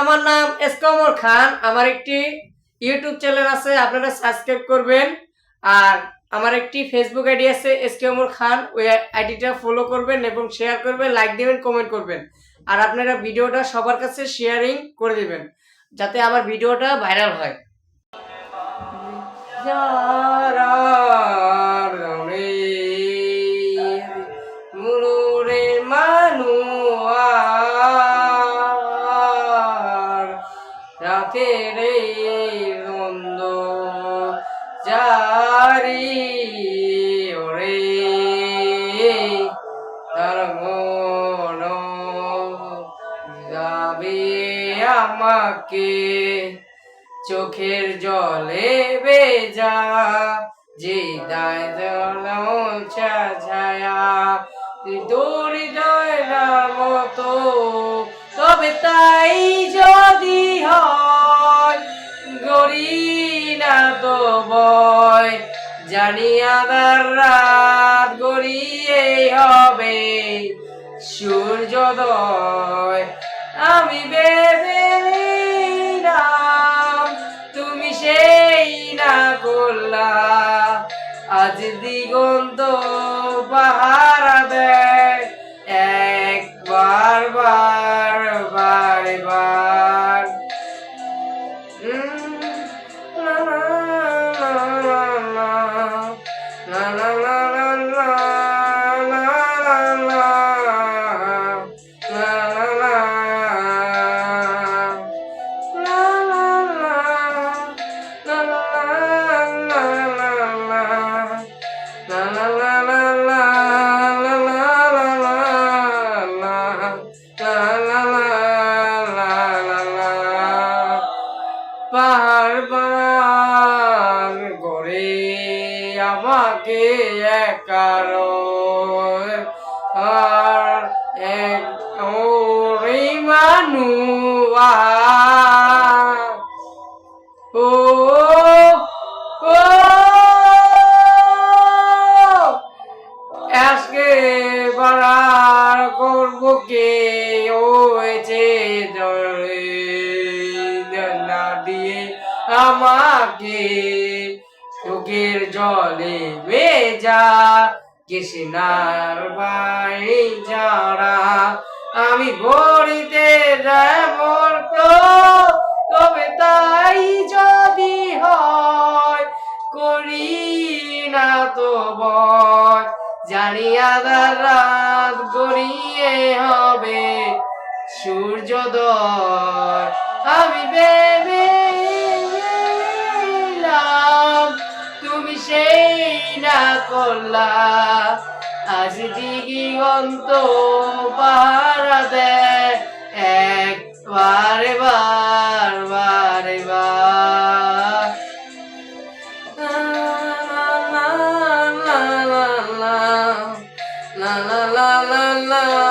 আমার নাম এসকমর খান। আমার একটি ইউটিউব চ্যানেল আছে, আপনারা সাবস্ক্রাইব করবেন। আর আমার একটি ফেসবুক আইডি আছে এসকমর খান, ওই আইডিটা ফলো করবেন এবং শেয়ার করবেন, লাইক দিবেন, কমেন্ট করবেন। আর আপনারা ভিডিওটা সবার কাছে শেয়ারিং করে দিবেন যাতে আমার ভিডিওটা ভাইরাল হয়। রাতের রন্দ জারি ওরে তার মন যাবে আমাকে চোখের জলে বেজা যে দায় ছায়া তোর জয়নার মতো। তবে তাই যদি হয় গড়ি না তো বয়, জানি আধার রাত গড়িয়ে হবে সূর্যোদয়। আমি ভেবে নিলাম তুমি সেই না করলা, আজ দিগন্ত পাহারা দেয় একবার বার বারবার। বারবার গড়ে আমাকে একার আর এক ওরে মানুয়া ও ও আজকে বাড়ার করবো কে হয়েছে না দিয়ে আমাকে চোখের জলে ভেজা কৃষ্ণার ভাই যারা আমি ভরিতে যাবর তো। তবে তাই যদি হয় করি না তো ভয়, জানি আধার রাত গড়িয়ে হবে সূর্যোদয়। আমি ভেবে তুমি সেই না করলা, আজ দিগন্ত পাহারা দেয় একবার বার বারে বার। La la la la la la